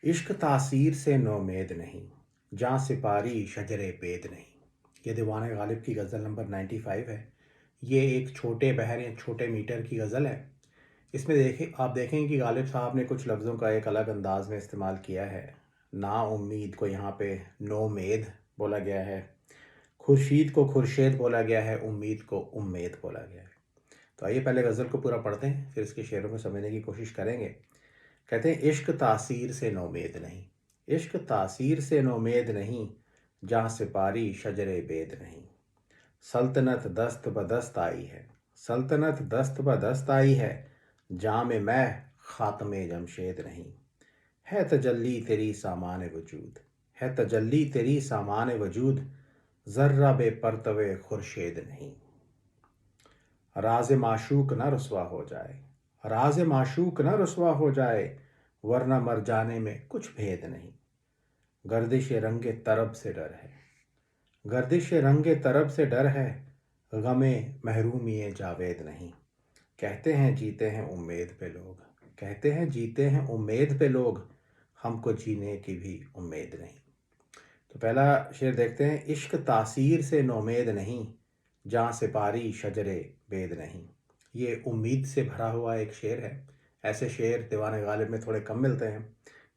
इश्क तासीर से नौमेद नहीं, जहाँ सिपारी शजरे बेद नहीं। ये दीवान गालिब की गज़ल नंबर 95 है। ये एक छोटे बहर या छोटे मीटर की गज़ल है। इसमें देखें आप देखेंगे कि गालिब साहब ने कुछ लफ्ज़ों का एक अलग अंदाज में इस्तेमाल किया है। ना उम्मीद को यहाँ पे नोमेद बोला गया है। खुर्शीद को खुर्शेद बोला गया है, उम्मीद को उम्मेद बोला गया है। तो आइए पहले गज़ल को पूरा पढ़ते हैं, फिर इसके शेरों को समझने की कोशिश करेंगे। कहते हैं इश्क तासीर से नौमेद नहीं, इश्क तासीर से नौमेद नहीं, जहाँ सिपारी शजरे बेद नहीं। सल्तनत दस्त बदस्त आई है, सल्तनत दस्त बदस्त आई है, जाम मैं ख़ात्मे जमशेद नहीं। है तजल्ली तेरी सामान वजूद, है तजल्ली तेरी सामान वजूद, ज़र्रा बे परतवे खुर्शेद नहीं। राज माशूक न रुसवा हो जाए, राज माशूक न रुसवा हो जाए, वरना मर जाने में कुछ भेद नहीं। गर्दिश रंगे तरब से डर है, गर्दिश रंगे तरब से डर है, गमे महरूमी जावेद नहीं। कहते हैं जीते हैं उम्मीद पे लोग, कहते हैं जीते हैं उम्मीद पे लोग, हमको जीने की भी उम्मीद नहीं। तो पहला शेर देखते हैं। इश्क तासीर से नौमेद नहीं, जहाँ सिपारी शजरे बेद नहीं। ये उम्मीद से भरा हुआ एक शेर है। ऐसे शेर दीवान गालिब में थोड़े कम मिलते हैं।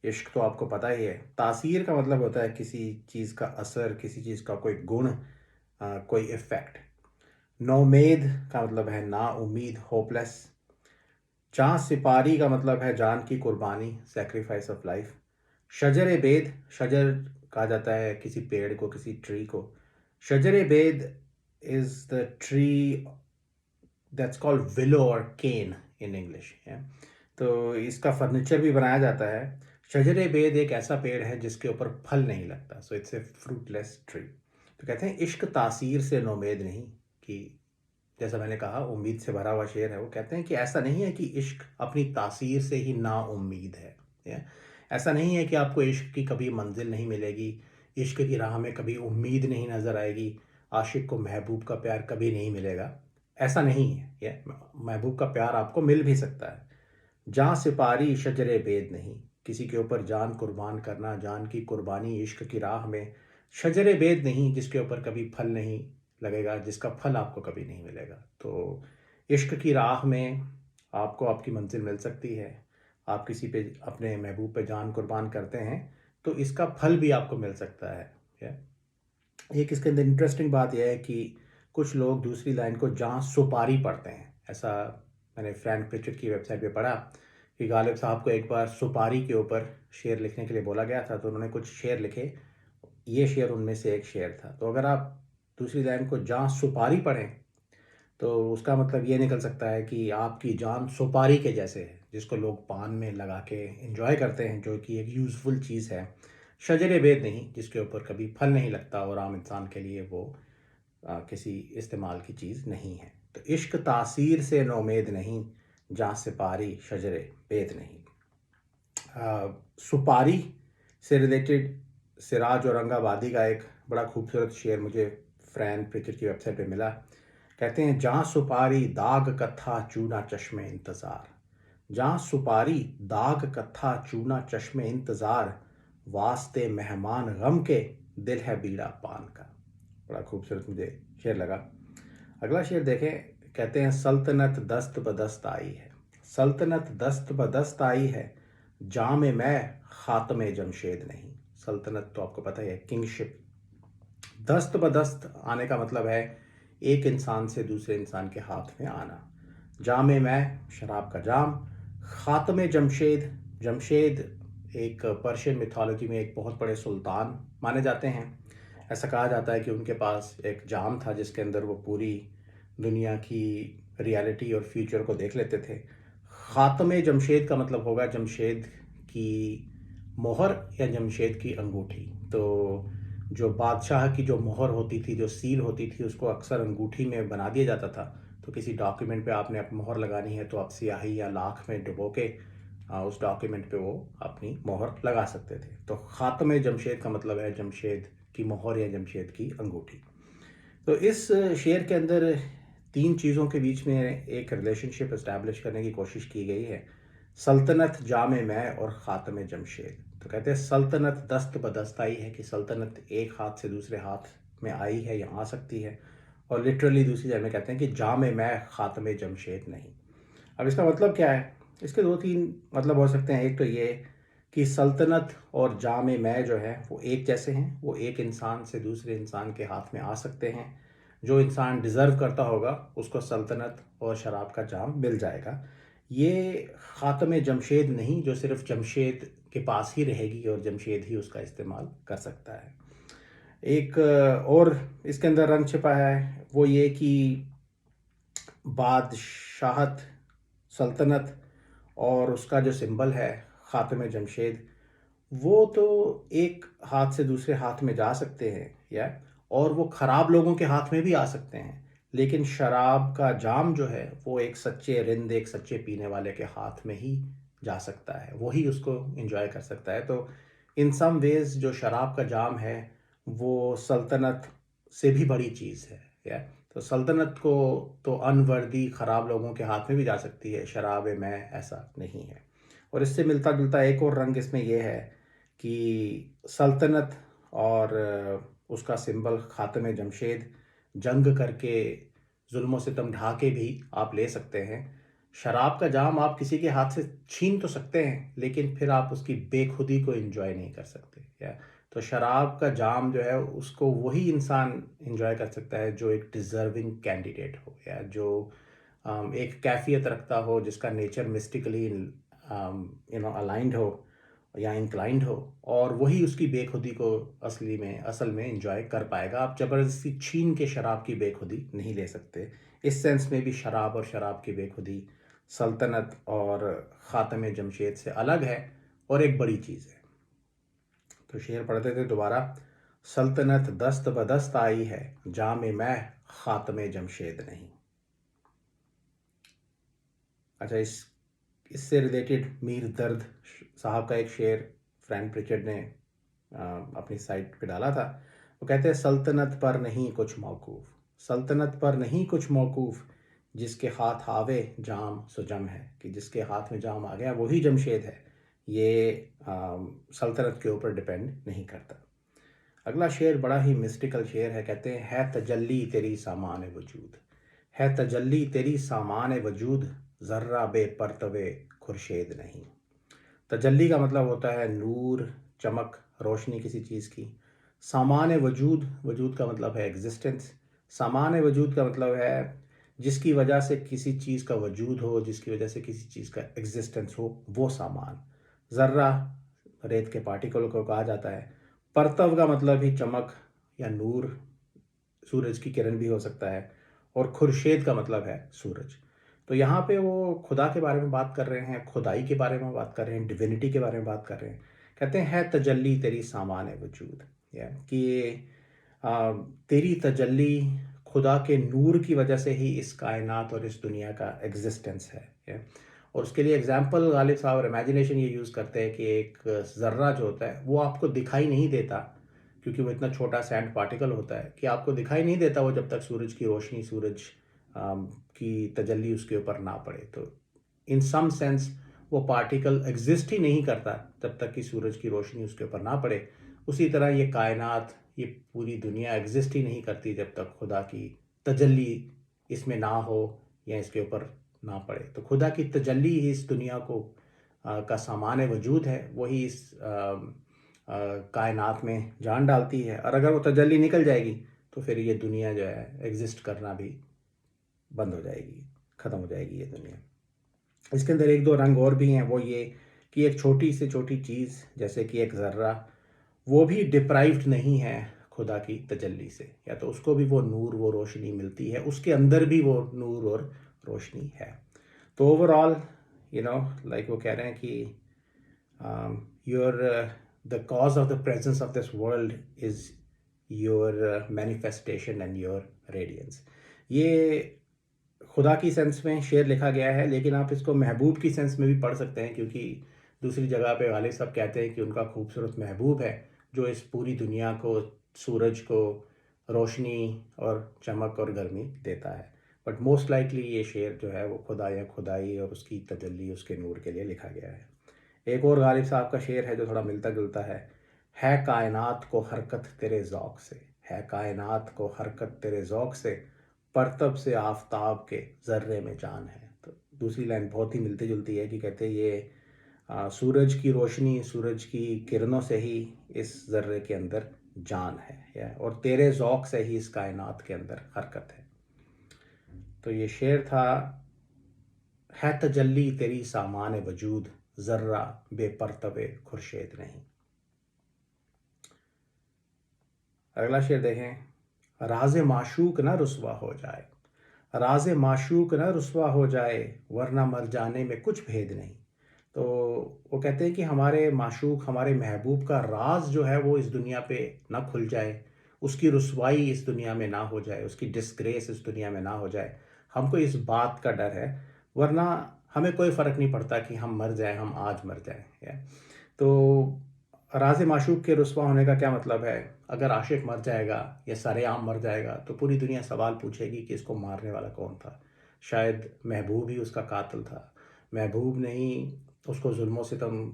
इश्क तो आपको पता ही है, तासीर का मतलब होता है किसी चीज़ का असर, किसी चीज़ का कोई गुण, कोई इफ़ेक्ट। नौमेद का मतलब है ना उम्मीद, होपलेस। जहाँ सिपारी का मतलब है जान की कुर्बानी, सेक्रीफाइस ऑफ लाइफ। शजर बेद, शजर कहा जाता है किसी पेड़ को, किसी ट्री को। शजर बेद is the tree that's called willow और केन इन इंग्लिश। तो इसका फर्नीचर भी बनाया जाता है। शजर बेद एक ऐसा पेड़ है जिसके ऊपर फल नहीं लगता, so it's a fruitless tree. तो कहते हैं इश्क तासीर से नौमेद नहीं, कि जैसा मैंने कहा उम्मीद से भरा हुआ शेर है। वो कहते हैं कि ऐसा नहीं है कि इश्क अपनी तासीर से ही ना उम्मीद है। या ऐसा नहीं है कि आपको इश्क की कभी मंजिल नहीं मिलेगी, इश्क की राह में कभी उम्मीद नहीं नज़र आएगी, आशिक को महबूब का प्यार कभी नहीं मिलेगा। ऐसा नहीं है। या महबूब का प्यार आपको मिल भी सकता है। जहाँ सिपारी शजरे बेद नहीं, किसी के ऊपर जान कुर्बान करना, जान की कुर्बानी इश्क की राह में। शजरे बेद नहीं, जिसके ऊपर कभी फल नहीं लगेगा, जिसका फल आपको कभी नहीं मिलेगा। तो इश्क की राह में आपको आपकी मंजिल मिल सकती है। आप किसी पे, अपने महबूब पे जान कुर्बान करते हैं तो इसका फल भी आपको मिल सकता है। या एक इसके अंदर इंटरेस्टिंग बात यह है कि कुछ लोग दूसरी लाइन को जहाँ सुपारी पढ़ते हैं। ऐसा मैंने फ्रैंक प्रिचर्ड की वेबसाइट पे पढ़ा कि गालिब साहब को एक बार सुपारी के ऊपर शेर लिखने के लिए बोला गया था, तो उन्होंने कुछ शेर लिखे। ये शेर उनमें से एक शेर था। तो अगर आप दूसरी लाइन को जहाँ सुपारी पढ़ें तो उसका मतलब ये निकल सकता है कि आपकी जान सुपारी के जैसे है, जिसको लोग पान में लगा के एंजॉय करते हैं, जो कि एक यूज़फुल चीज़ है। शजर बेद नहीं, जिसके ऊपर कभी फल नहीं लगता और आम इंसान के लिए वो किसी इस्तेमाल की चीज़ नहीं है। तो इश्क तासीर से नौमेद नहीं, जहाँ सिपारी शजर बेद नहीं। सुपारी से रिलेटेड सिराज औरंगाबादी का एक बड़ा खूबसूरत शेर मुझे फ्रैन प्रिचर की वेबसाइट पे मिला। कहते हैं जहाँ सुपारी दाग कत्था चूना चश्मे इंतज़ार, जहाँ सुपारी दाग कत्था चूना चश्मे इंतज़ार, वास्ते मेहमान गम के दिल है बीड़ा पान का। बड़ा खूबसूरत मुझे शेर लगा। अगला शेर देखें। कहते हैं सल्तनत दस्त बदस्त आई है, सल्तनत दस्त बदस्त आई है, जाम मैं ख़ात्मे जमशेद नहीं। सल्तनत तो आपको पता ही है, किंगशिप। दस्त बदस्त आने का मतलब है एक इंसान से दूसरे इंसान के हाथ में आना। जाम मैं, शराब का जाम। ख़ात्मे जमशेद, जमशेद एक पर्शियन मिथोलॉजी में एक बहुत बड़े सुल्तान माने जाते हैं। ऐसा कहा जाता है कि उनके पास एक जाम था जिसके अंदर वो पूरी दुनिया की रियलिटी और फ्यूचर को देख लेते थे। ख़ात्मे जमशेद का मतलब होगा जमशेद की मोहर या जमशेद की अंगूठी। तो जो बादशाह की जो मोहर होती थी, जो सील होती थी, उसको अक्सर अंगूठी में बना दिया जाता था। तो किसी डॉक्यूमेंट पे आपने अपनी मोहर लगानी है तो आप स्याही या लाख में डुबो के उस डॉक्यूमेंट पे वो अपनी मोहर लगा सकते थे। तो ख़ात्मे जमशेद का मतलब है जमशेद की मोहर या जमशेद की अंगूठी। तो इस शेर के अंदर तीन चीज़ों के बीच में एक रिलेशनशिप इस्टेब्लिश करने की कोशिश की गई है। सल्तनत जामे मैं और ख़ात्मे जमशेद। तो कहते हैं सल्तनत दस्त बदस्त आई है, कि सल्तनत एक हाथ से दूसरे हाथ में आई है या आ सकती है। और लिटरली दूसरी जगह में कहते हैं कि जामे मैं ख़ात्मे जमशेद नहीं। अब इसका मतलब क्या है? इसके दो तीन मतलब हो सकते हैं। एक तो ये कि सल्तनत और जामे मैं जो है वो एक जैसे हैं, वो एक इंसान से दूसरे इंसान के हाथ में आ सकते हैं। जो इंसान डिज़र्व करता होगा उसको सल्तनत और शराब का जाम मिल जाएगा। ये ख़ात्मे जमशेद नहीं जो सिर्फ़ जमशेद के पास ही रहेगी और जमशेद ही उसका इस्तेमाल कर सकता है। एक और इसके अंदर रंग छिपा है, वो ये कि बादशाहत, सल्तनत और उसका जो सिंबल है ख़ात्मे जमशेद, वो तो एक हाथ से दूसरे हाथ में जा सकते हैं, या और वो ख़राब लोगों के हाथ में भी आ सकते हैं। लेकिन शराब का जाम जो है वो एक सच्चे रिंद, एक सच्चे पीने वाले के हाथ में ही जा सकता है, वही उसको एंजॉय कर सकता है। तो इन सम वेज जो शराब का जाम है वो सल्तनत से भी बड़ी चीज़ है, या तो सल्तनत को तो अनवर्दी ख़राब लोगों के हाथ में भी जा सकती है, शराब में ऐसा नहीं है। और इससे मिलता जुलता एक और रंग इसमें यह है कि सल्तनत और उसका सिंबल ख़ात्मे जमशेद, जंग करके जुल्म सितम ढा के भी आप ले सकते हैं। शराब का जाम आप किसी के हाथ से छीन तो सकते हैं, लेकिन फिर आप उसकी बेखुदी को एंजॉय नहीं कर सकते, या तो शराब का जाम जो है उसको वही इंसान एंजॉय कर सकता है जो एक डिज़र्विंग कैंडिडेट हो, या जो एक कैफियत रखता हो, जिसका नेचर मिस्टिकली अलाइंड हो या इंक्लाइंड हो, और वही उसकी बेखुदी को असल में एंजॉय कर पाएगा। आप ज़बरदस्ती छीन के शराब की बेखुदी नहीं ले सकते। इस सेंस में भी शराब और शराब की बेखुदी सल्तनत और ख़ात्मे जमशेद से अलग है और एक बड़ी चीज़ है। तो शेर पढ़ते थे दोबारा। सल्तनत दस्त बदस्त आई है, जामे मैं ख़ात्मे जमशेद नहीं। अच्छा, इससे रिलेटेड मीर दर्द साहब का एक शेर फ्रैंक प्रिचर्ड ने अपनी साइट पे डाला था। वो कहते हैं सल्तनत पर नहीं कुछ मौकूफ़, सल्तनत पर नहीं कुछ मौकूफ़, जिसके हाथ आवे जाम सो जम है, कि जिसके हाथ में जाम आ गया वही जमशेद है। ये सल्तनत के ऊपर डिपेंड नहीं करता। अगला शेर बड़ा ही मिस्टिकल शेर है। कहते हैं है तजल्ली तेरी सामान वजूद, है तजल्ली तेरी सामान वजूद, ज़र्रा बे परतवे खुर्शेद नहीं। तजल्ली का मतलब होता है नूर, चमक, रोशनी किसी चीज़ की। सामान वजूद, वजूद का मतलब है एग्जिस्टेंस। सामान वजूद का मतलब है जिसकी वजह से किसी चीज़ का वजूद हो, जिसकी वजह से किसी चीज़ का एग्जिस्टेंस हो, वो सामान। ज़र्रा रेत के पार्टिकल को कहा जाता है। परतव का मतलब ही चमक या नूर, सूरज की किरण भी हो सकता है। और खुर्शेद का मतलब है सूरज। तो यहाँ पे वो खुदा के बारे में बात कर रहे हैं, खुदाई के बारे में बात कर रहे हैं, डिविनिटी के बारे में बात कर रहे हैं। कहते हैं है तजल्ली तेरी सामान वजूद, या कि आ, तेरी तजल्ली खुदा के नूर की वजह से ही इस कायनात और इस दुनिया का एग्जिस्टेंस है, या और उसके लिए एग्जाम्पल गालिब साहब और इमेजिनेशन ये यूज़ करते हैं कि एक ज़र्रा जो होता है वो आपको दिखाई नहीं देता, क्योंकि वो इतना छोटा सैंड पार्टिकल होता है कि आपको दिखाई नहीं देता वो जब तक सूरज की रोशनी, सूरज की तजल्ली उसके ऊपर ना पड़े। तो इन सम सेंस वो पार्टिकल एग्जिस्ट ही नहीं करता जब तक कि सूरज की रोशनी उसके ऊपर ना पड़े। उसी तरह ये कायनात, ये पूरी दुनिया एग्जिस्ट ही नहीं करती जब तक खुदा की तजल्ली इसमें ना हो या इसके ऊपर ना पड़े। तो खुदा की तजल्ली ही इस दुनिया को का सामान वजूद है, वही इस कायनात में जान डालती है। और अगर वो तजल्ली निकल जाएगी तो फिर ये दुनिया जो है एग्जिस्ट करना भी बंद हो जाएगी, ख़त्म हो जाएगी ये दुनिया। इसके अंदर एक दो रंग और भी हैं। वो ये कि एक छोटी से छोटी चीज़ जैसे कि एक ज़र्रा, वो भी डिप्राइव्ड नहीं है खुदा की तजल्ली से, या तो उसको भी वो नूर, वो रोशनी मिलती है, उसके अंदर भी वो नूर और रोशनी है। तो ओवरऑल लाइक वो कह रहे हैं कि your the cause of the presence of this world is your manifestation and your radiance। ये खुदा की सेंस में शेर लिखा गया है, लेकिन आप इसको महबूब की सेंस में भी पढ़ सकते हैं, क्योंकि दूसरी जगह पे गालिब साहब कहते हैं कि उनका खूबसूरत महबूब है जो इस पूरी दुनिया को, सूरज को रोशनी और चमक और गर्मी देता है। बट मोस्ट लाइकली ये शेर जो है वो खुदा या खुदाई और उसकी तजल्ली उसके नूर के लिए लिखा गया है। एक और गालिब साहब का शेर है जो थोड़ा मिलता जुलता है कायनात को हरकत तेरे ज़ौक़ से, है कायनात को हरकत तेरे ज़ौक़ से, परतब से आफ़ताब के ज़र्रे में जान है। तो दूसरी लाइन बहुत ही मिलती जुलती है कि कहते हैं ये सूरज की रोशनी, सूरज की किरणों से ही इस ज़र्रे के अंदर जान है, या और तेरे ज़ौक़ से ही इस कायनात के अंदर हरकत है। तो ये शेर था, है तजल्ली तेरी सामान वजूद, ज़र्रा बेपरतबे खुर्शीद नहीं। अगला शेर देखें, राज माशूक ना रुसवा हो जाए, राज माशूक ना रुसवा हो जाए, वरना मर जाने में कुछ भेद नहीं। तो वो कहते हैं कि हमारे माशूक, हमारे महबूब का राज जो है वो इस दुनिया पे ना खुल जाए, उसकी रुसवाई इस दुनिया में ना हो जाए, उसकी डिस्ग्रेस इस दुनिया में ना हो जाए, हमको इस बात का डर है। वरना हमें कोई फ़र्क नहीं पड़ता कि हम मर जाएं, हम आज मर जाएं, या तो राज़ माशूक के रुसवा होने का क्या मतलब है? अगर आशिक मर जाएगा या सरेआम मर जाएगा तो पूरी दुनिया सवाल पूछेगी कि इसको मारने वाला कौन था। शायद महबूब ही उसका कातिल था, महबूब ने ही उसको जुल्मों सितम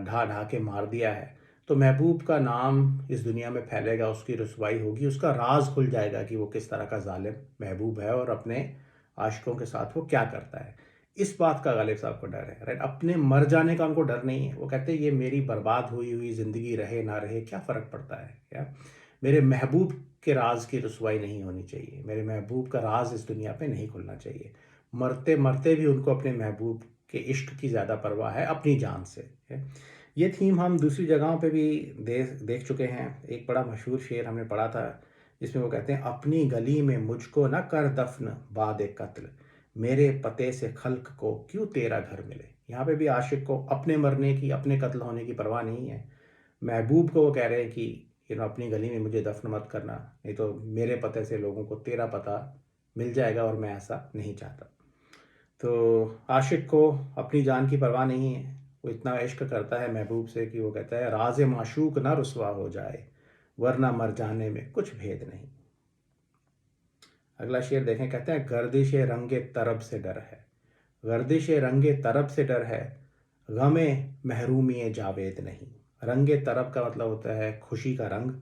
ढा ढा के मार दिया है। तो महबूब का नाम इस दुनिया में फैलेगा, उसकी रुसवाई होगी, उसका राज खुल जाएगा कि वो किस तरह का जालिम महबूब है और अपने आशिकों के साथ वो क्या करता है। इस बात का गालिब साहब को डर है, राइट। अपने मर जाने का उनको डर नहीं है। वो कहते हैं ये मेरी बर्बाद हुई हुई ज़िंदगी रहे ना रहे क्या फ़र्क पड़ता है, क्या मेरे महबूब के राज की रुसवाई नहीं होनी चाहिए, मेरे महबूब का राज इस दुनिया पे नहीं खुलना चाहिए। मरते मरते भी उनको अपने महबूब के इश्क की ज़्यादा परवाह है अपनी जान से, है। ये थीम हम दूसरी जगहों पे भी देख चुके हैं। एक बड़ा मशहूर शेर हमने पढ़ा था जिसमें वो कहते हैं, अपनी गली में मुझको न कर दफन बाद कत्ल, मेरे पते से खल्क को क्यों तेरा घर मिले। यहाँ पे भी आशिक को अपने मरने की, अपने कत्ल होने की परवाह नहीं है। महबूब को वो कह रहे हैं कि अपनी गली में मुझे दफन मत करना, नहीं तो मेरे पते से लोगों को तेरा पता मिल जाएगा और मैं ऐसा नहीं चाहता। तो आशिक को अपनी जान की परवाह नहीं है। वो इतना इश्क करता है महबूब से कि वो कहता है, राज माशूक ना रुसवा हो जाए, वरना मर जाने में कुछ भेद नहीं। अगला शेर देखें, कहते हैं, गर्दिश रंगे तरब से डर है, गर्दिश रंगे तरब से डर है, गमे महरूमी जावेद नहीं। रंगे तरब का मतलब होता है खुशी का रंग,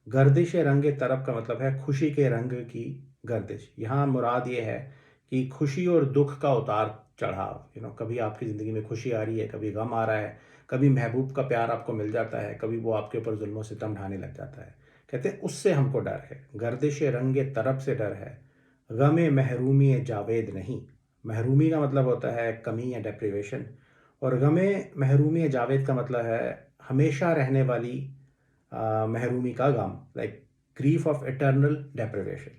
गर्दिश रंगे तरब का मतलब है खुशी के रंग की गर्दिश। यहाँ मुराद ये है कि खुशी और दुख का उतार चढ़ाव, कभी आपकी ज़िंदगी में खुशी आ रही है, कभी गम आ रहा है, कभी महबूब का प्यार आपको मिल जाता है, कभी वो आपके ऊपर जुल्म सितम ढाने लग जाता है। कहते हैं उससे हमको डर है, गर्दिश रंगे तरब से डर है, गमे महरूमी जावेद नहीं। महरूमी का मतलब होता है कमी या डेप्रिवेशन, और गमे महरूमी जावेद का मतलब है हमेशा रहने वाली महरूमी का गम, like grief of eternal deprivation.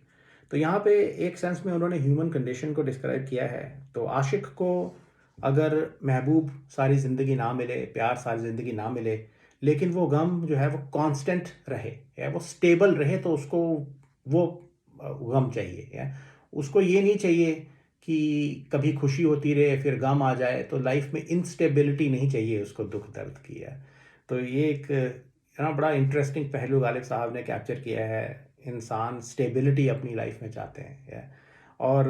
तो यहाँ पे एक सेंस में उन्होंने ह्यूमन कंडीशन को डिस्क्राइब किया है। तो आशिक को अगर महबूब सारी ज़िंदगी ना मिले, प्यार सारी ज़िंदगी ना मिले, लेकिन वो गम जो है वो कांस्टेंट रहे या वो स्टेबल रहे, तो उसको वो गम चाहिए, या उसको ये नहीं चाहिए कि कभी खुशी होती रहे फिर गम आ जाए। तो लाइफ में इंस्टेबिलिटी नहीं चाहिए उसको, दुख दर्द की है। तो ये एक बड़ा इंटरेस्टिंग पहलू गालिब साहब ने कैप्चर किया है। इंसान स्टेबिलिटी अपनी लाइफ में चाहते हैं, या और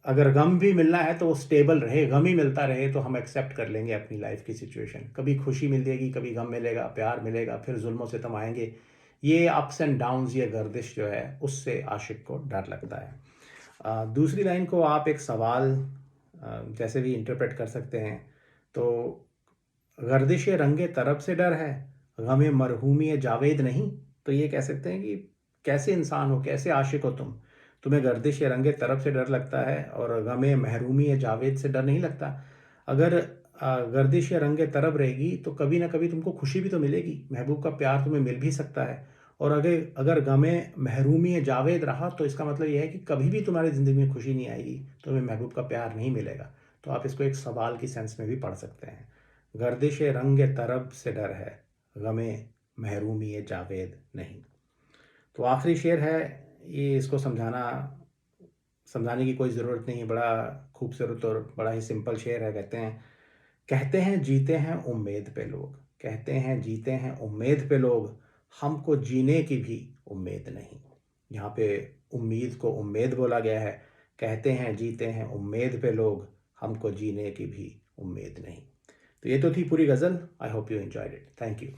अगर गम भी मिलना है तो वो स्टेबल रहे, गम ही मिलता रहे तो हम एक्सेप्ट कर लेंगे अपनी लाइफ की सिचुएशन। कभी खुशी मिलेगी, कभी गम मिलेगा, प्यार मिलेगा, फिर जुल्म सितम आएंगे। ये अप्स एंड डाउन्स, ये गर्दिश जो है उससे आशिक को डर लगता है। दूसरी लाइन को आप एक सवाल जैसे भी इंटरप्रेट कर सकते हैं। तो गर्दिश रंगे तरब से डर है, गमे मरहूमी जावेद नहीं। तो ये कह सकते हैं कि कैसे इंसान हो, कैसे आशिक हो तुम, तुम्हें गर्दिश रंगे तरब से डर लगता है और गमे महरूमी जावेद से डर नहीं लगता। अगर गर्दिश रंगे तरब रहेगी तो कभी ना कभी तुमको खुशी भी तो मिलेगी, महबूब का प्यार तुम्हें मिल भी सकता है। और अगर अगर गमे महरूमी जावेद रहा तो इसका मतलब यह है कि कभी भी तुम्हारी ज़िंदगी में खुशी नहीं आएगी, तुम्हें महबूब का प्यार नहीं मिलेगा। तो आप इसको एक सवाल की सेंस में भी पढ़ सकते हैं। गर्दिश रंग तरब से डर है, गमे महरूमी जावेद नहीं। तो आखिरी शेर है, ये इसको समझाने की कोई ज़रूरत नहीं है, बड़ा खूबसूरत और बड़ा ही सिंपल शेर है। कहते हैं जीते हैं उम्मीद पे लोग, कहते हैं जीते हैं उम्मीद पे लोग, हमको जीने की भी उम्मीद नहीं। यहाँ पे उम्मीद को उम्मीद बोला गया है। कहते हैं जीते हैं उम्मीद पे लोग, हमको जीने की भी उम्मीद नहीं। तो ये तो थी पूरी गज़ल। I hope you enjoyed it. Thank you.